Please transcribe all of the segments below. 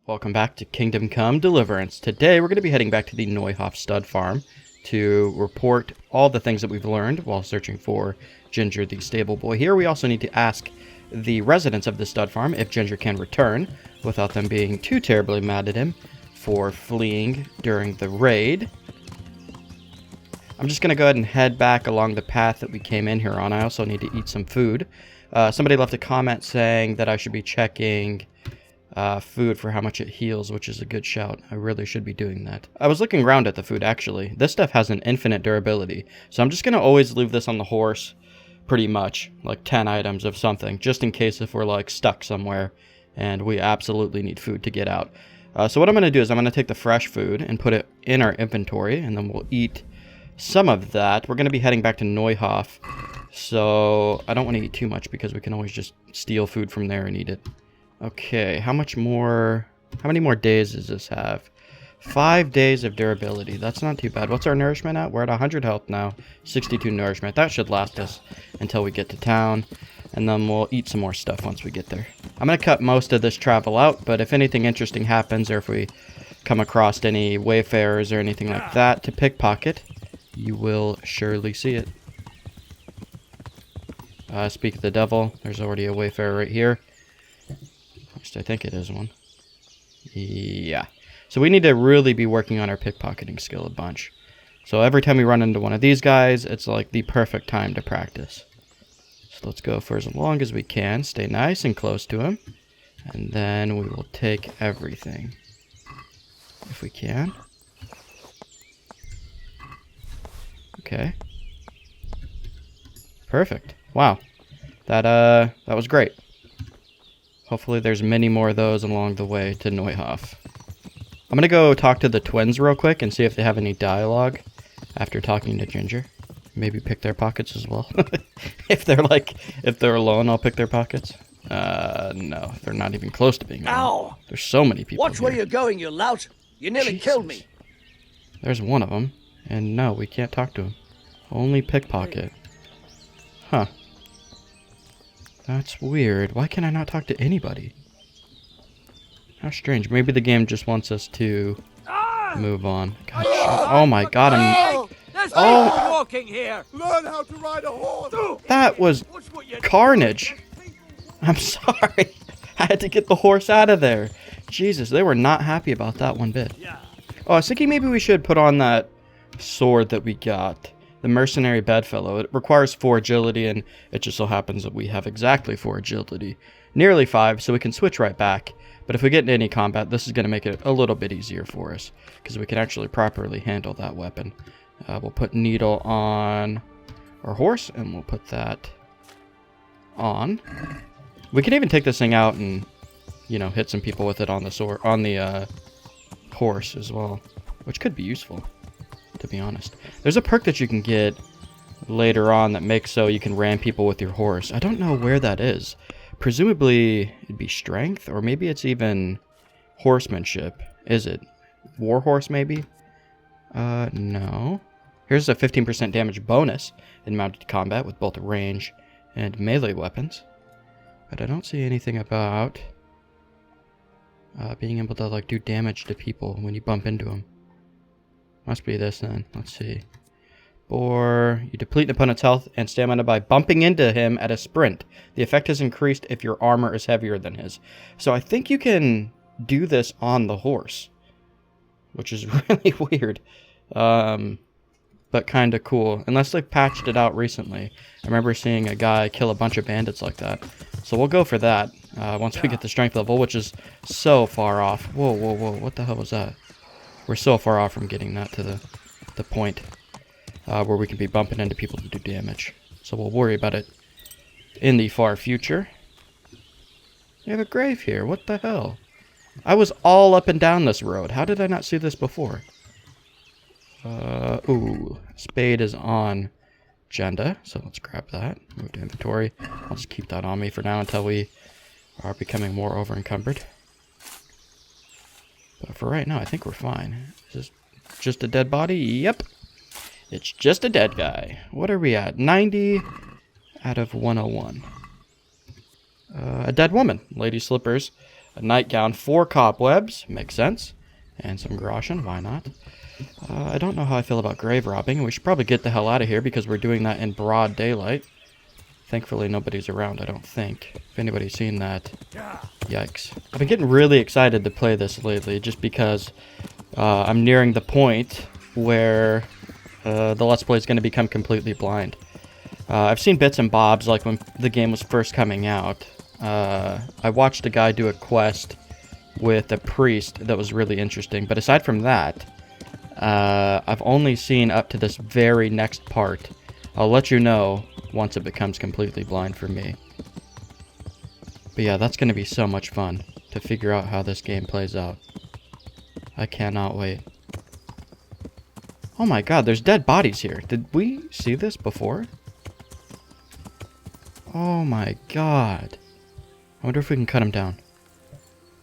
Welcome back to Kingdom Come Deliverance. Today we're going to be heading back to the Neuhof stud farm to report all the things that we've learned while searching for Ginger, the stable boy here. We also need to ask the residents of the stud farm if Ginger can return without them being too terribly mad at him for fleeing during the raid. I'm just going to go ahead and head back along the path that we came in here on. I also need to eat some food. Somebody left a comment saying that I should be checking food for how much it heals, which is a good shout. I really should be doing that. I was looking around at the food, actually. This stuff has an infinite durability, so I'm just going to always leave this on the horse, pretty much, like 10 items of something, just in case if we're, like, stuck somewhere, and we absolutely need food to get out. So what I'm going to do is I'm going to take the fresh food and put it in our inventory, and then we'll eat some of that. We're going to be heading back to Neuhof, so I don't want to eat too much because we can always just steal food from there and eat it. Okay, how many more days does this have? 5 days of durability. That's not too bad. What's our nourishment at? We're at 100 health now. 62 nourishment. That should last us until we get to town. And then we'll eat some more stuff once we get there. I'm going to cut most of this travel out, but if anything interesting happens or if we come across any wayfarers or anything like that to pickpocket, you will surely see it. Speak of the devil, there's already a wayfarer right here. I think it is one. Yeah. So we need to really be working on our pickpocketing skill a bunch. So every time we run into one of these guys, it's like the perfect time to practice. So let's go for as long as we can. Stay nice and close to him. And then we will take everything. If we can. Okay. Perfect. Wow. That was great. Hopefully there's many more of those along the way to Neuhof. I'm going to go talk to the twins real quick and see if they have any dialogue after talking to Ginger. Maybe pick their pockets as well. If they're alone, I'll pick their pockets. No, they're not even close to being alone. Ow! There's so many people Watch here. where you're going, you lout! You nearly killed me! There's one of them, and no, we can't talk to him. Only pickpocket. Huh. That's weird. Why can I not talk to anybody? How strange. Maybe the game just wants us to move on. God, oh my god, There's people walking here! Learn how to ride a horse! that was carnage. I'm sorry. I had to get the horse out of there. Jesus, they were not happy about that one bit. Oh, I was thinking maybe we should put on that sword that we got. The mercenary bedfellow. It requires 4 agility, and it just so happens that we have exactly 4 agility. Nearly 5, so we can switch right back. But if we get into any combat, this is going to make it a little bit easier for us, because we can actually properly handle that weapon. We'll put needle on our horse, and we'll put that on. We can even take this thing out and, you know, hit some people with it on the sword, on the horse as well, which could be useful, to be honest. There's a perk that you can get later on that makes so you can ram people with your horse. I don't know where that is. Presumably it'd be strength, or maybe it's even horsemanship. Is it Warhorse maybe? No. Here's a 15% damage bonus in mounted combat with both range and melee weapons. But I don't see anything about being able to like do damage to people when you bump into them. Must be this then. Let's see. Or you deplete an opponent's health and stamina by bumping into him at a sprint. The effect is increased if your armor is heavier than his. So I think you can do this on the horse, which is really weird. But kind of cool. Unless they've patched it out recently. I remember seeing a guy kill a bunch of bandits like that. So we'll go for that once we get the strength level, which is so far off. Whoa, whoa, whoa. What the hell was that? We're so far off from getting that to the point where we can be bumping into people to do damage. So we'll worry about it in the far future. We have a grave here. What the hell? I was all up and down this road. How did I not see this before? Ooh. Spade is on agenda. So let's grab that. Move to inventory. I'll just keep that on me for now until we are becoming more over encumbered. But for right now, I think we're fine. Is this just a dead body? Yep. It's just a dead guy. What are we at? 90 out of 101. A dead woman. Lady Slippers a nightgown, 4 cobwebs, makes sense, and some groschen, why not? I don't know how I feel about grave robbing. We should probably get the hell out of here because we're doing that in broad daylight. Thankfully, nobody's around, I don't think. If anybody's seen that, yikes. I've been getting really excited to play this lately just because I'm nearing the point where the Let's Play is going to become completely blind. I've seen bits and bobs, like when the game was first coming out. I watched a guy do a quest with a priest that was really interesting, but aside from that, I've only seen up to this very next part. I'll let you know once it becomes completely blind for me. But yeah, that's going to be so much fun to figure out how this game plays out. I cannot wait. Oh my god, there's dead bodies here. Did we see this before? Oh my god. I wonder if we can cut him down.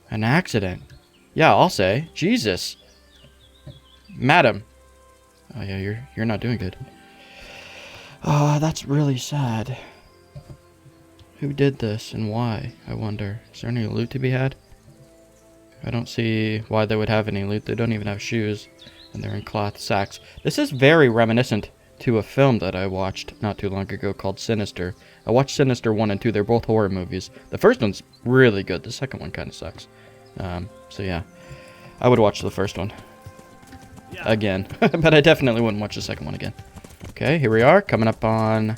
An accident. Yeah, I'll say. Jesus. Madam. Oh yeah, you're not doing good. That's really sad. Who did this and why, I wonder? Is there any loot to be had? I don't see why they would have any loot. They don't even have shoes, and they're in cloth sacks. This is very reminiscent to a film that I watched not too long ago called Sinister. I watched Sinister 1 and 2. They're both horror movies. The first one's really good. The second one kind of sucks. So yeah, I would watch the first one again, but I definitely wouldn't watch the second one again. Okay, here we are, coming up on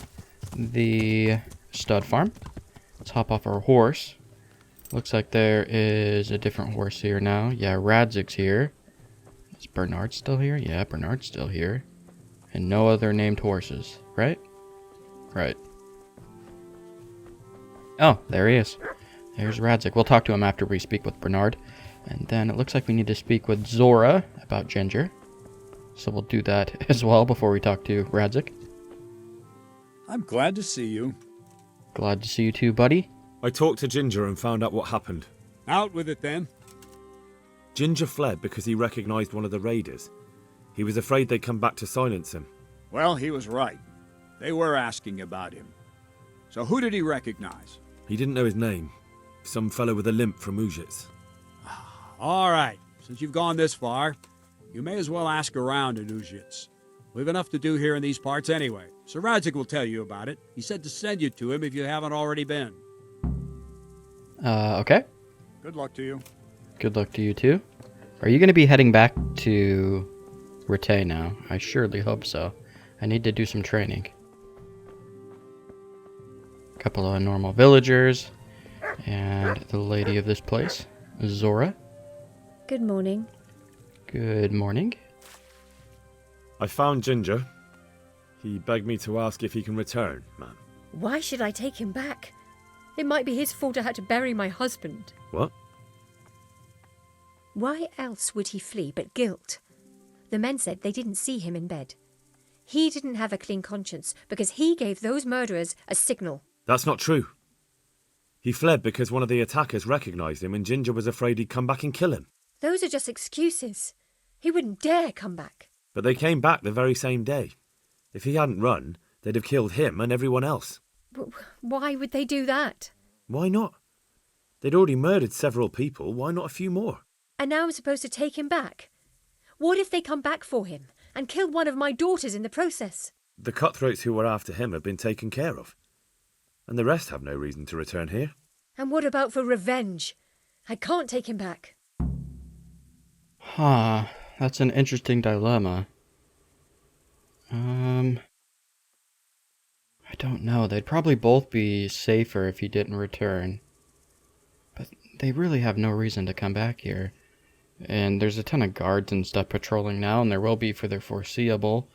the stud farm. Let's hop off our horse. Looks like there is a different horse here now. Yeah, Radzig's here. Is Bernard still here? Yeah, Bernard's still here. And no other named horses, right? Right. Oh, there he is. There's Radzig. We'll talk to him after we speak with Bernard. And then it looks like we need to speak with Zora about Ginger. So we'll do that as well before we talk to Radzig. I'm glad to see you. Glad to see you too, buddy. I talked to Ginger and found out what happened. Out with it then. Ginger fled because he recognized one of the raiders. He was afraid they'd come back to silence him. Well, he was right. They were asking about him. So who did he recognize? He didn't know his name. Some fellow with a limp from Ujits. All right. Since you've gone this far, you may as well ask around at Ujits. We've enough to do here in these parts anyway. Sir Radzig will tell you about it. He said to send you to him if you haven't already been. Okay. Good luck to you. Good luck to you too. Are you going to be heading back to Rete now? I surely hope so. I need to do some training. A couple of normal villagers. And the lady of this place, Zora. Good morning. Good morning. I found Ginger. He begged me to ask if he can return, ma'am. Why should I take him back? It might be his fault I had to bury my husband. What? Why else would he flee but guilt? The men said they didn't see him in bed. He didn't have a clean conscience because he gave those murderers a signal. That's not true. He fled because one of the attackers recognized him and Ginger was afraid he'd come back and kill him. Those are just excuses. He wouldn't dare come back. But they came back the very same day. If he hadn't run, they'd have killed him and everyone else. Why would they do that? Why not? They'd already murdered several people. Why not a few more? And now I'm supposed to take him back? What if they come back for him and kill one of my daughters in the process? The cutthroats who were after him have been taken care of. And the rest have no reason to return here. And what about for revenge? I can't take him back. Huh. That's an interesting dilemma. I don't know. They'd probably both be safer if he didn't return. But they really have no reason to come back here. And there's a ton of guards and stuff patrolling now, and there will be for the foreseeable.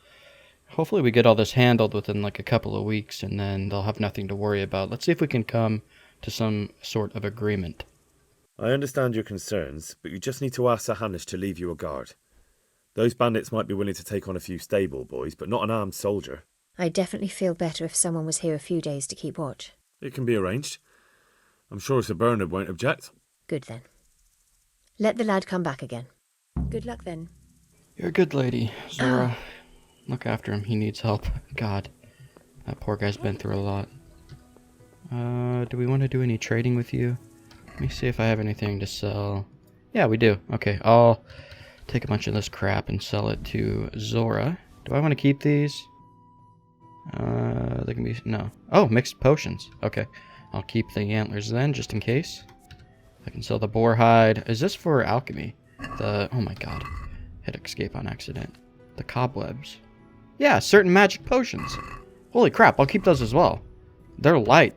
Hopefully we get all this handled within like a couple of weeks, and then they'll have nothing to worry about. Let's see if we can come to some sort of agreement. I understand your concerns, but you just need to ask Sir Hanish to leave you a guard. Those bandits might be willing to take on a few stable boys, but not an armed soldier. I'd definitely feel better if someone was here a few days to keep watch. It can be arranged. I'm sure Sir Bernard won't object. Good then. Let the lad come back again. Good luck then. You're a good lady, Zora. Look after him. He needs help. God, that poor guy's been through a lot. Do we want to do any trading with you? Let me see if I have anything to sell. Yeah, we do. Okay, I'll take a bunch of this crap and sell it to Zora. Do I want to keep these? They can be... No. Oh, mixed potions. Okay. I'll keep the antlers then, just in case. I can sell the boar hide. Is this for alchemy? Oh my god. Hit escape on accident. The cobwebs. Yeah, certain magic potions. Holy crap, I'll keep those as well. They're light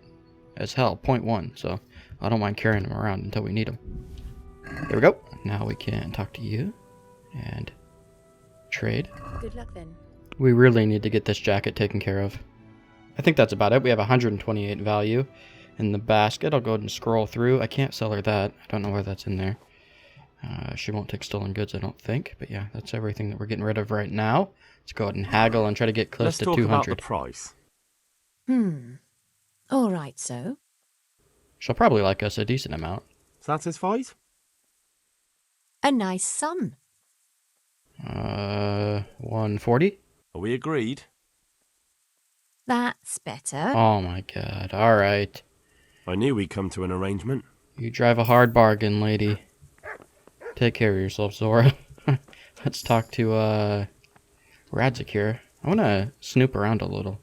as hell, 0.1, so I don't mind carrying them around until we need them. There we go. Now we can talk to you and trade. Good luck then. We really need to get this jacket taken care of. I think that's about it. We have 128 value in the basket. I'll go ahead and scroll through. I can't sell her that. I don't know where that's in there. She won't take stolen goods, I don't think. But yeah, that's everything that we're getting rid of right now. Let's go ahead and haggle and try to get close to 200. Let's talk about the price. All right, so. She'll probably like us a decent amount. Satisfied? A nice sum. 140? Are we agreed? That's better. Oh my god, alright. I knew we'd come to an arrangement. You drive a hard bargain, lady. Take care of yourself, Zora. Let's talk to, Radzik here. I want to snoop around a little.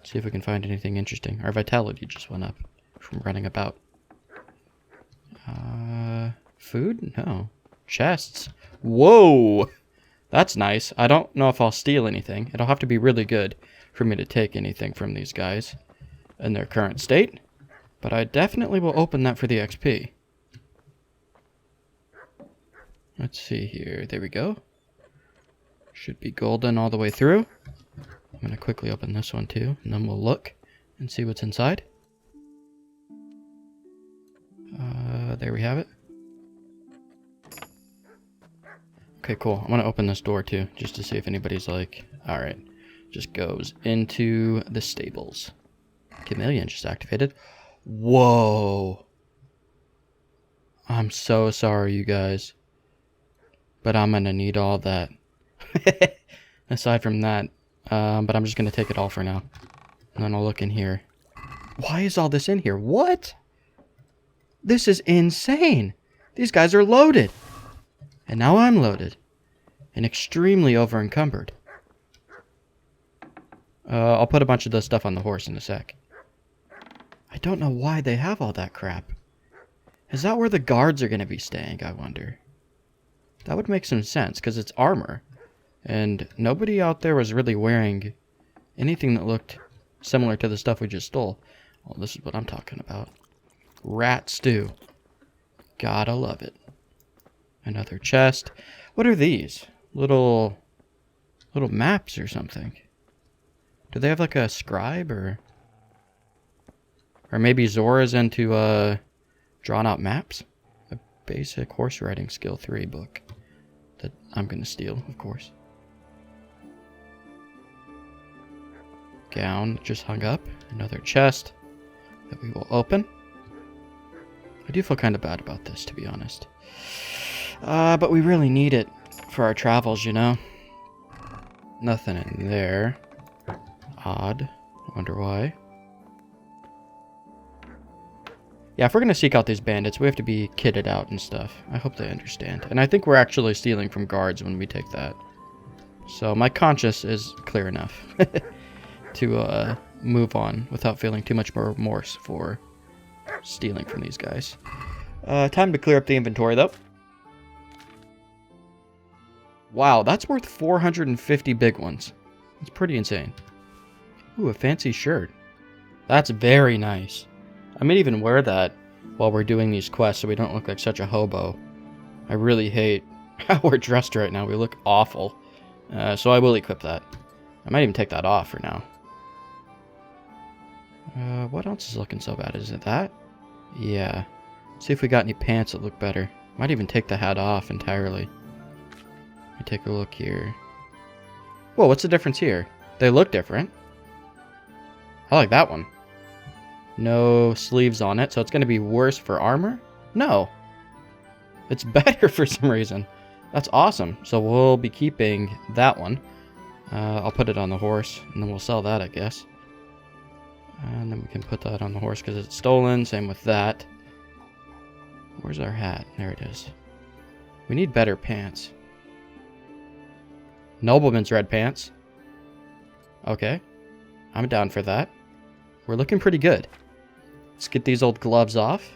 See if we can find anything interesting. Our vitality just went up from running about. Food? No. Chests. Whoa! That's nice. I don't know if I'll steal anything. It'll have to be really good for me to take anything from these guys in their current state. But I definitely will open that for the XP. Let's see here. There we go. Should be golden all the way through. I'm going to quickly open this one too, and then we'll look and see what's inside. There we have it. Okay, cool. I want to open this door too, just to see if anybody's like, alright. Just goes into the stables. Chameleon just activated. Whoa. I'm so sorry, you guys. But I'm going to need all that. Aside from that. But I'm just going to take it all for now. And then I'll look in here. Why is all this in here? What? This is insane. These guys are loaded. And now I'm loaded. And extremely over-encumbered. I'll put a bunch of this stuff on the horse in a sec. I don't know why they have all that crap. Is that where the guards are going to be staying, I wonder? That would make some sense, because it's armor. And nobody out there was really wearing anything that looked similar to the stuff we just stole. Well, this is what I'm talking about. Rat stew. Gotta love it. Another chest. What are these? Little maps or something. Do they have like a scribe or maybe Zora's into drawn out maps? A basic horse riding skill 3 book that I'm gonna steal, of course. Gown just hung up. Another chest that we will open. I do feel kind of bad about this, to be honest. But we really need it for our travels, you know? Nothing in there. Odd. I wonder why. Yeah, if we're going to seek out these bandits, we have to be kitted out and stuff. I hope they understand. And I think we're actually stealing from guards when we take that. So my conscience is clear enough to move on without feeling too much more remorse for stealing from these guys. Time to clear up the inventory, though. Wow, that's worth 450 big ones. That's pretty insane. Ooh, a fancy shirt. That's very nice. I might even wear that while we're doing these quests so we don't look like such a hobo. I really hate how we're dressed right now. We look awful. So I will equip that. I might even take that off for now. What else is looking so bad? Is it that? Yeah. See if we got any pants that look better. Might even take the hat off entirely. Let me take a look here. Whoa, what's the difference here? They look different. I like that one. No sleeves on it, so it's going to be worse for armor? No. It's better for some reason. That's awesome. So we'll be keeping that one. I'll put it on the horse, and then we'll sell that, I guess. And then we can put that on the horse because it's stolen. Same with that. Where's our hat? There it is. We need better pants. Nobleman's red pants. Okay. I'm down for that. We're looking pretty good. Let's get these old gloves off.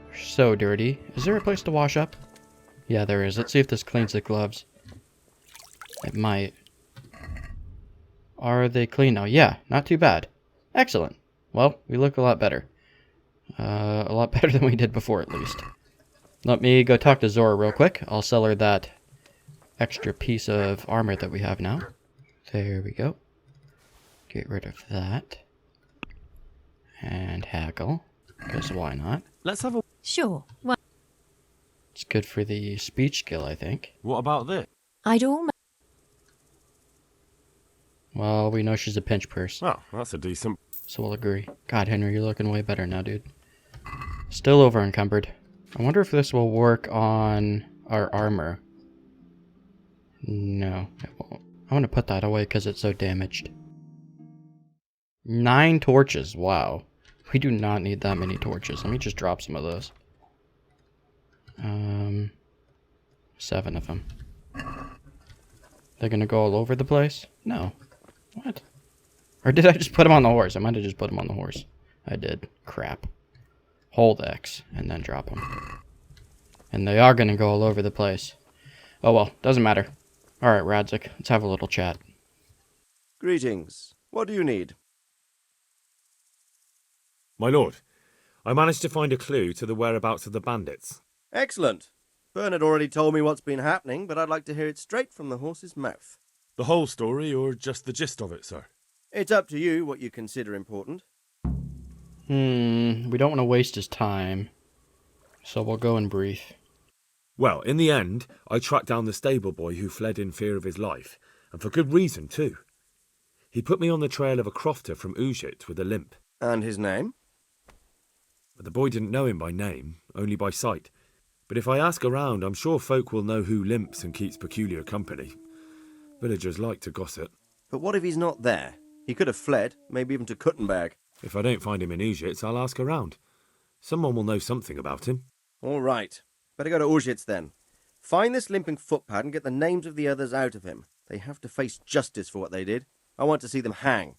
They're so dirty. Is there a place to wash up? Yeah, there is. Let's see if this cleans the gloves. It might. Are they clean now? Yeah, not too bad. Excellent. Well, we look a lot better. A lot better than we did before, at least. Let me go talk to Zora real quick. I'll sell her that extra piece of armor that we have now. There we go. Get rid of that. And haggle. Because why not? Let's have a... Sure. Well, It's good for the speech skill, I think. What about this? I'd almost... Well, we know she's a pinch purse, Oh, that's a decent... so we'll agree. God, Henry, you're looking way better now, dude. Still over encumbered. I wonder if this will work on our armor. No, it won't. I want to put that away because it's so damaged. 9 torches, wow. We do not need that many torches. Let me just drop some of those. 7 of them. They're gonna go all over the place? No. What? Or did I just put them on the horse? I might have just put them on the horse. I did. Crap. Hold X and then drop them. And they are gonna go all over the place. Oh well, doesn't matter. Alright, Radzik, let's have a little chat. Greetings. What do you need? My lord, I managed to find a clue to the whereabouts of the bandits. Excellent. Bernard already told me what's been happening, but I'd like to hear it straight from the horse's mouth. The whole story, or just the gist of it, sir? It's up to you what you consider important. We don't want to waste his time. So we'll go in brief. Well, in the end, I tracked down the stable boy who fled in fear of his life, and for good reason, too. He put me on the trail of a crofter from Ujit with a limp. And his name? But the boy didn't know him by name, only by sight. But if I ask around, I'm sure folk will know who limps and keeps peculiar company. Villagers like to gossip. But what if he's not there? He could have fled, maybe even to Kuttenberg. If I don't find him in Ujit, I'll ask around. Someone will know something about him. All right. Better go to Ujits then. Find this limping footpad and get the names of the others out of him. They have to face justice for what they did. I want to see them hang.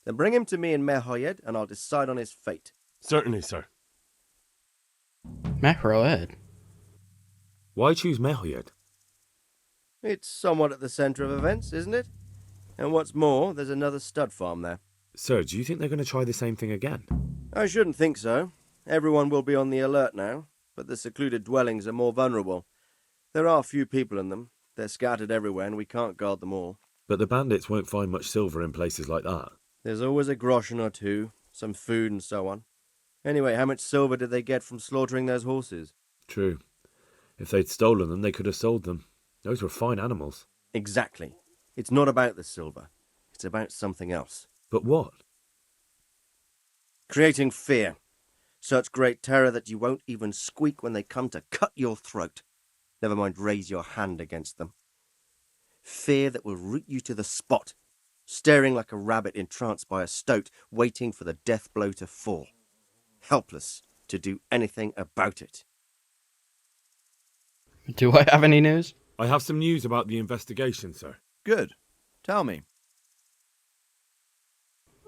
Then bring him to me in Mehoyed and I'll decide on his fate. Certainly, sir. Macroed. Why choose Mehoyed? It's somewhat at the centre of events, isn't it? And what's more, there's another stud farm there. Sir, do you think they're going to try the same thing again? I shouldn't think so. Everyone will be on the alert now, but the secluded dwellings are more vulnerable. There are few people in them. They're scattered everywhere and we can't guard them all. But the bandits won't find much silver in places like that. There's always a groschen or two, some food and so on. Anyway, how much silver did they get from slaughtering those horses? True. If they'd stolen them, they could have sold them. Those were fine animals. Exactly. It's not about the silver. It's about something else. But what? Creating fear. Such great terror that you won't even squeak when they come to cut your throat. Never mind raise your hand against them. Fear that will root you to the spot, staring like a rabbit entranced by a stoat, waiting for the death blow to fall. Helpless to do anything about it. Do I have any news? I have some news about the investigation, sir. Good. Tell me.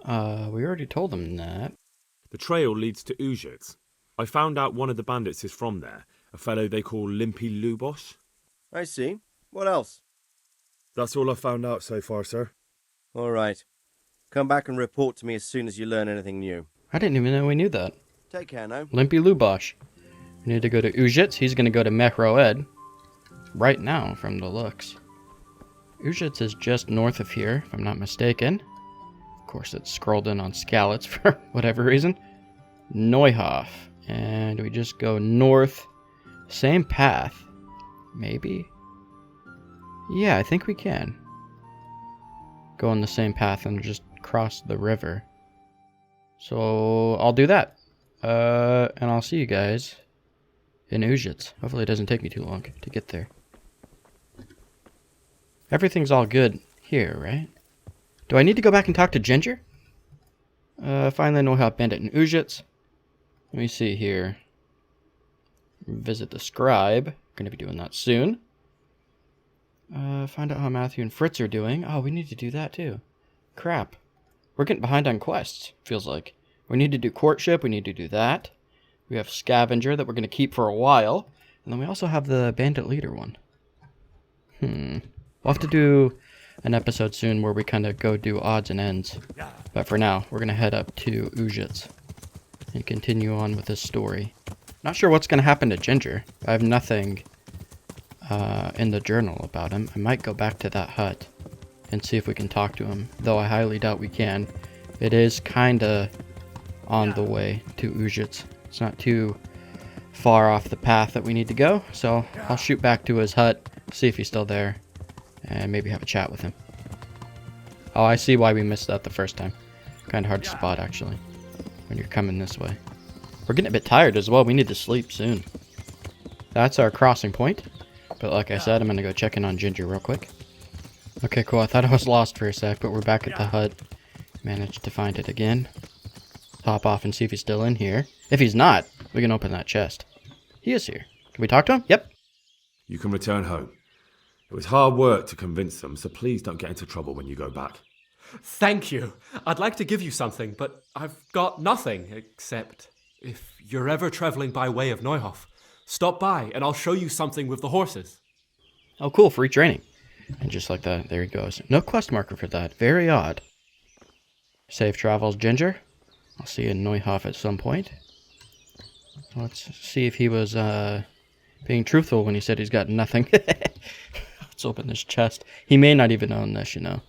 We already told them that. The trail leads to Ujit. I found out one of the bandits is from there, a fellow they call Limpy Lubosh. I see. What else? That's all I've found out so far, sir. All right. Come back and report to me as soon as you learn anything new. I didn't even know we knew that. Take care now. Limpy Lubosh. We need to go to Ujits. He's going to go to Mehroed. Right now, from the looks. Ujits is just north of here, if I'm not mistaken. Of course, it's scrolled in on Skalitz for whatever reason. Neuhof. And we just go north. Same path. Maybe? Yeah, I think we can. Go on the same path and just cross the river. So, I'll do that. And I'll see you guys in Ujits. Hopefully it doesn't take me too long to get there. Everything's all good here, right? Do I need to go back and talk to Ginger? Find the Neuhof bandit in Ujits. Let me see here. Visit the scribe. Going to be doing that soon. Find out how Matthew and Fritz are doing. Oh, we need to do that too. Crap. We're getting behind on quests, feels like. We need to do courtship. We need to do that. We have scavenger that we're going to keep for a while. And then we also have the bandit leader one. We'll have to do an episode soon where we kind of go do odds and ends. But for now, we're going to head up to Ujits and continue on with this story. Not sure what's going to happen to Ginger. I have nothing in the journal about him. I might go back to that hut and see if we can talk to him, though I highly doubt we can. It is kind of on the way to Ujits. It's not too far off the path that we need to go, so I'll shoot back to his hut, see if he's still there, and maybe have a chat with him. Oh, I see why we missed that the first time. Kind of hard to spot, actually, when you're coming this way. We're getting a bit tired as well. We need to sleep soon. That's our crossing point. But like I said, I'm going to go check in on Ginger real quick. Okay, cool. I thought I was lost for a sec, but we're back at the hut. Managed to find it again. Hop off and see if he's still in here. If he's not, we can open that chest. He is here. Can we talk to him? Yep. You can return home. It was hard work to convince them, so please don't get into trouble when you go back. Thank you. I'd like to give you something, but I've got nothing except if you're ever traveling by way of Neuhof, stop by and I'll show you something with the horses. Oh, cool. Free training. And just like that, there he goes. No quest marker for that. Very odd. Safe travels, Ginger. I'll see you in Neuhof at some point. Let's see if he was being truthful when he said he's got nothing. Let's open this chest. He may not even own this, you know.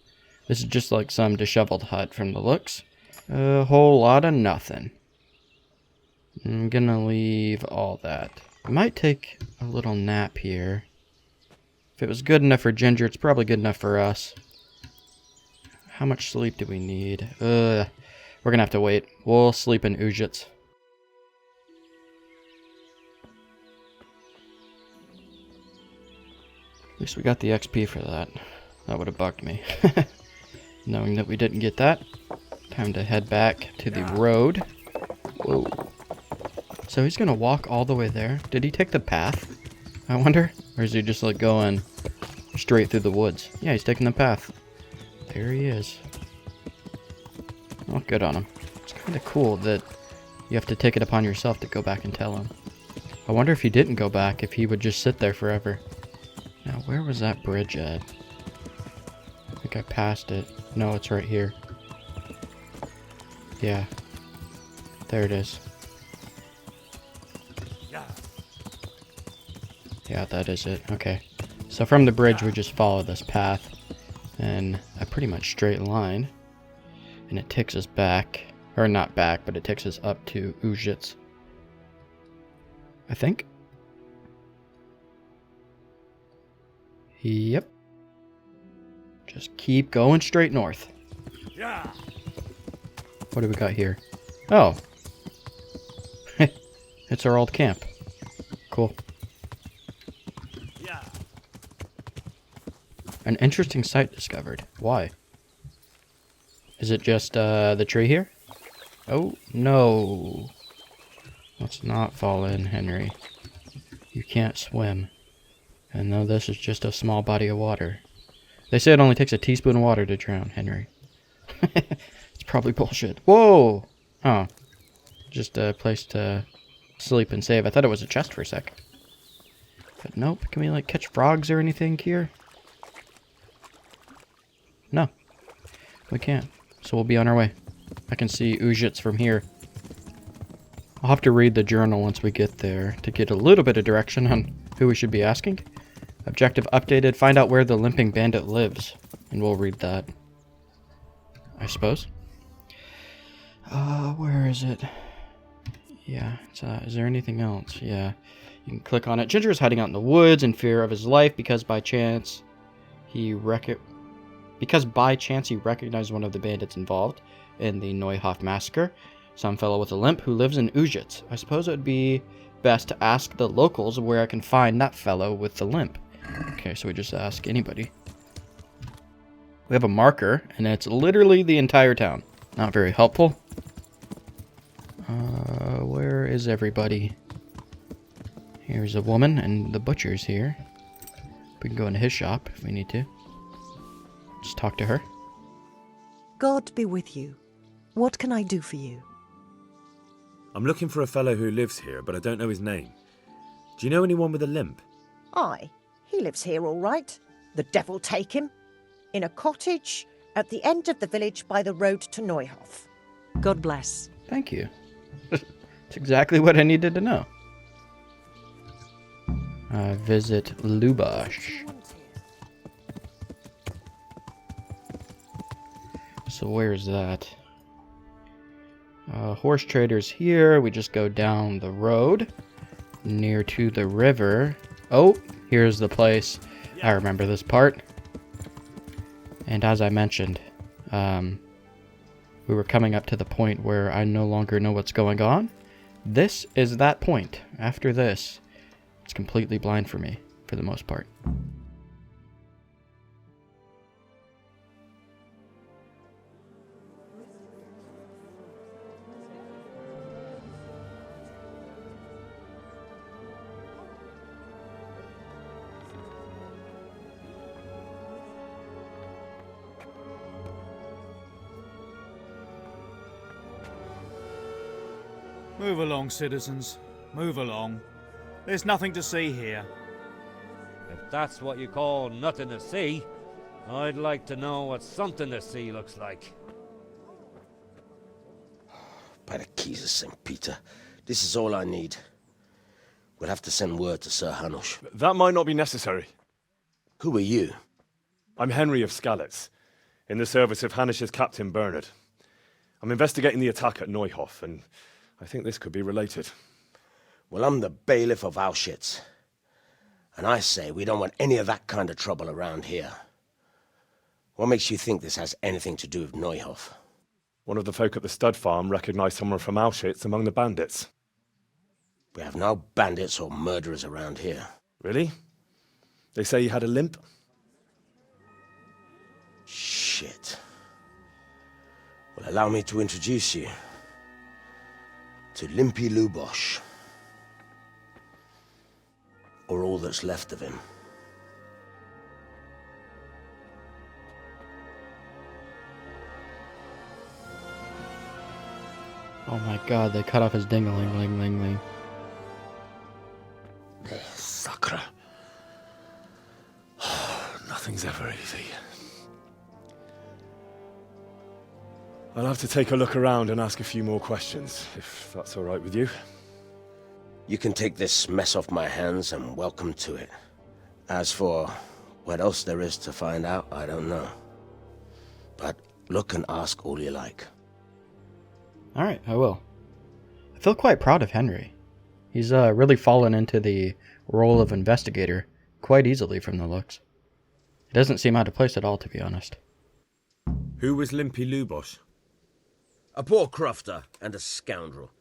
This is just like some disheveled hut from the looks. A whole lot of nothing. I'm gonna leave all that. I might take a little nap here. If it was good enough for Ginger, it's probably good enough for us. How much sleep do we need? We're gonna have to wait. We'll sleep in Ujits. At least we got the XP for that. That would have bugged me. Knowing that we didn't get that. Time to head back to the road. Whoa. So he's gonna walk all the way there. Did he take the path, I wonder? Or is he just like going straight through the woods? Yeah, he's taking the path. There he is. Oh, good on him. It's kind of cool that you have to take it upon yourself to go back and tell him. I wonder if he didn't go back, if he would just sit there forever. Now, where was that bridge at? I think I passed it. No, it's right here. Yeah. There it is. Yeah, that is it. Okay. So from the bridge, we just follow this path in a pretty much straight line. And it takes us back. Or not back, but it takes us up to Ujits. I think. Yep. Just keep going straight north. Yeah. What do we got here? Oh. It's our old camp. Cool. Yeah. An interesting site discovered. Why? Is it just the tree here? Oh, no. Let's not fall in, Henry. You can't swim. And though this is just a small body of water. They say it only takes a teaspoon of water to drown, Henry. It's probably bullshit. Whoa! Oh. Just a place to sleep and save. I thought it was a chest for a sec. But nope. Can we, like, catch frogs or anything here? No. We can't. So we'll be on our way. I can see Ujits from here. I'll have to read the journal once we get there to get a little bit of direction on who we should be asking. Objective updated. Find out where the limping bandit lives. And we'll read that. I suppose. Where is it? Yeah, is there anything else? Yeah, you can click on it. Ginger is hiding out in the woods in fear of his life because by chance he recognized one of the bandits involved in the Neuhof massacre. Some fellow with a limp who lives in Ujits. I suppose it would be best to ask the locals where I can find that fellow with the limp. Okay, so we just ask anybody. We have a marker, and it's literally the entire town. Not very helpful. Where is everybody? Here's a woman, and the butcher's here. We can go into his shop if we need to. Just talk to her. God be with you. What can I do for you? I'm looking for a fellow who lives here, but I don't know his name. Do you know anyone with a limp? Aye, he lives here all right. The devil take him. In a cottage at the end of the village by the road to Neuhof. God bless. Thank you. That's exactly what I needed to know. Visit Lubosh. So where's that? Horse trader's here. We just go down the road near to the river. Oh, here's the place. I remember this part. And as I mentioned, we were coming up to the point where I no longer know what's going on. This is that point. After this, it's completely blind for me, for the most part. Move along, citizens. Move along. There's nothing to see here. If that's what you call nothing to see, I'd like to know what something to see looks like. By the keys of St. Peter, this is all I need. We'll have to send word to Sir Hanush. That might not be necessary. Who are you? I'm Henry of Skalitz, in the service of Hanush's Captain Bernard. I'm investigating the attack at Neuhof, and I think this could be related. Well, I'm the bailiff of Auschwitz. And I say we don't want any of that kind of trouble around here. What makes you think this has anything to do with Neuhof? One of the folk at the stud farm recognized someone from Auschwitz among the bandits. We have no bandits or murderers around here. Really? They say he had a limp? Shit. Well, allow me to introduce you to Limpy Lubosh. Or all that's left of him. Oh my god, they cut off his ding-a-ling-ling-ling-ling. Sacre. Nothing's ever easy. I'll have to take a look around and ask a few more questions, if that's all right with you. You can take this mess off my hands and welcome to it. As for what else there is to find out, I don't know. But look and ask all you like. Alright, I will. I feel quite proud of Henry. He's really fallen into the role of investigator quite easily from the looks. It doesn't seem out of place at all, to be honest. Who was Limpy Lubosh? A poor crofter and a scoundrel.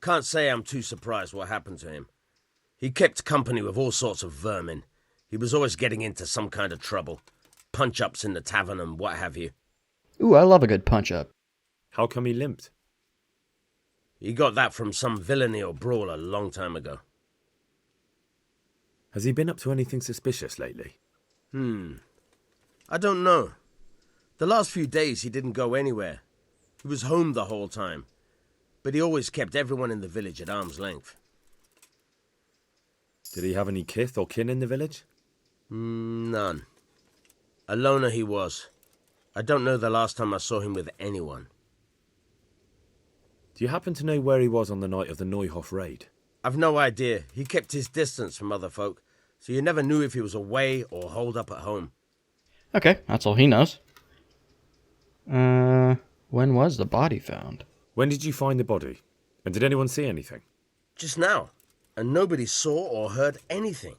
Can't say I'm too surprised what happened to him. He kept company with all sorts of vermin. He was always getting into some kind of trouble. Punch-ups in the tavern and what have you. Ooh, I love a good punch-up. How come he limped? He got that from some villainy or brawl a long time ago. Has he been up to anything suspicious lately? I don't know. The last few days he didn't go anywhere. He was home the whole time. But he always kept everyone in the village at arm's length. Did he have any kith or kin in the village? None. A loner he was. I don't know the last time I saw him with anyone. Do you happen to know where he was on the night of the Neuhof raid? I've no idea. He kept his distance from other folk, so you never knew if he was away or holed up at home. Okay, that's all he knows. When was the body found? When did you find the body? And did anyone see anything? Just now, and nobody saw or heard anything.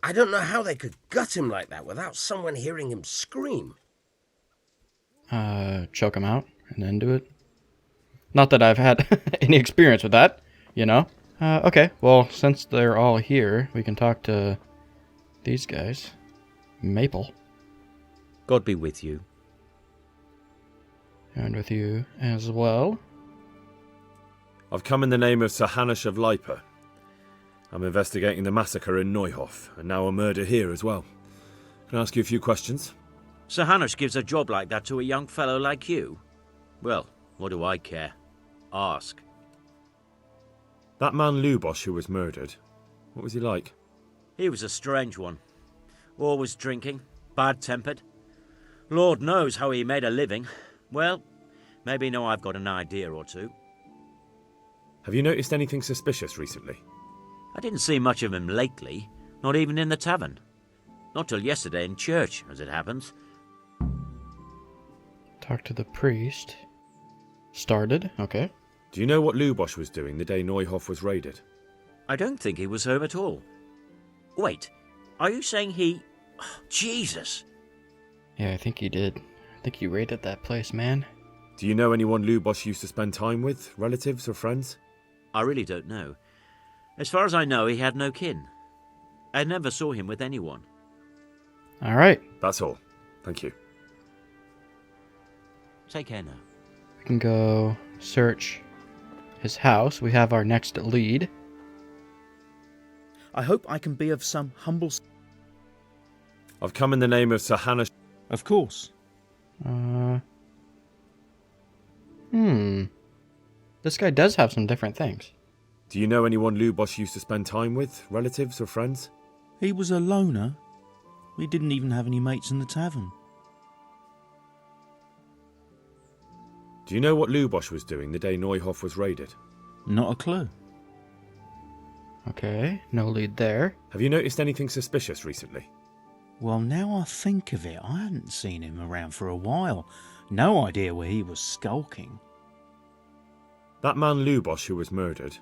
I don't know how they could gut him like that without someone hearing him scream. Choke him out and then do it? Not that I've had any experience with that, you know? Okay, well, since they're all here, we can talk to these guys. Maple. God be with you. And with you as well. I've come in the name of Sir Hanush of Lipa. I'm investigating the massacre in Neuhof, and now a murder here as well. Can I ask you a few questions? Sir Hanush gives a job like that to a young fellow like you? Well, what do I care? Ask. That man Lubosh who was murdered, what was he like? He was a strange one. Always drinking, bad-tempered. Lord knows how he made a living. Well, maybe now I've got an idea or two. Have you noticed anything suspicious recently? I didn't see much of him lately, not even in the tavern. Not till yesterday in church, as it happens. Talk to the priest. Started, okay. Do you know what Lubosh was doing the day Neuhof was raided? I don't think he was home at all. Wait, are you saying he... Oh, Jesus! Yeah, I think he did. I think he raided that place, man. Do you know anyone Lubosh used to spend time with? Relatives or friends? I really don't know. As far as I know, he had no kin. I never saw him with anyone. All right. That's all. Thank you. Take care now. We can go search his house. We have our next lead. I hope I can be of some humble... I've come in the name of Sir Hanush. Of course. This guy does have some different things. Do you know anyone Lubosh used to spend time with? Relatives or friends? He was a loner. We didn't even have any mates in the tavern. Do you know what Lubosh was doing the day Neuhof was raided? Not a clue. Okay, no lead there. Have you noticed anything suspicious recently? Well, now I think of it, I hadn't seen him around for a while. No idea where he was skulking. That man Lubosh who was murdered,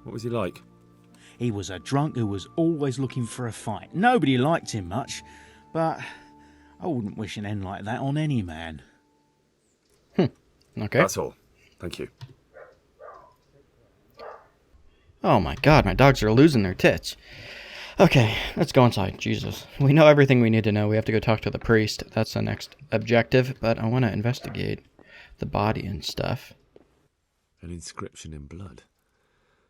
what was he like? He was a drunk who was always looking for a fight. Nobody liked him much, but I wouldn't wish an end like that on any man. Okay. That's all. Thank you. Oh my god, my dogs are losing their tits. Okay, let's go inside. Jesus. We know everything we need to know. We have to go talk to the priest. That's the next objective, but I want to investigate the body and stuff. An inscription in blood.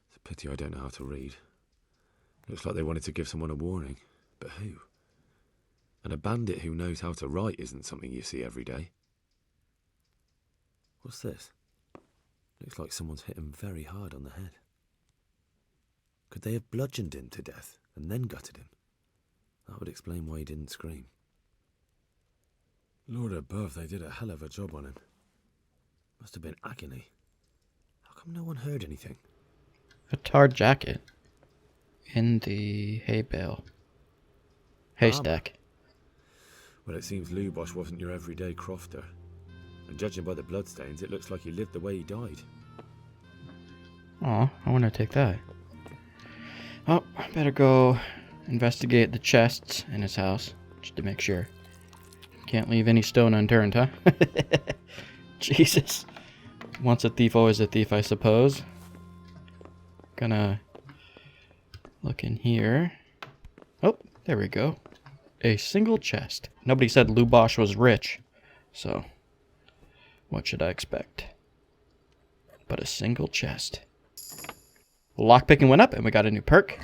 It's a pity I don't know how to read. Looks like they wanted to give someone a warning. But who? And a bandit who knows how to write isn't something you see every day. What's this? Looks like someone's hit him very hard on the head. Could they have bludgeoned him to death and then gutted him? That would explain why he didn't scream. Lord above, they did a hell of a job on him. Must have been agony. How come no one heard anything? A tarred jacket in the hay bale. Haystack. Well, it seems Lubosh wasn't your everyday crofter. And judging by the bloodstains, it looks like he lived the way he died. Oh, I want to take that. Oh, I better go investigate the chests in his house, just to make sure. Can't leave any stone unturned, huh? Jesus. Once a thief, always a thief, I suppose. Gonna look in here. Oh, there we go. A single chest. Nobody said Lubosh was rich, so what should I expect? But a single chest. Lockpicking went up, and we got a new perk.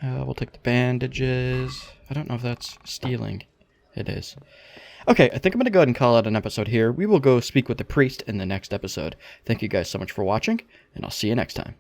We'll take the bandages. I don't know if that's stealing. It is. Okay, I think I'm going to go ahead and call out an episode here. We will go speak with the priest in the next episode. Thank you guys so much for watching, and I'll see you next time.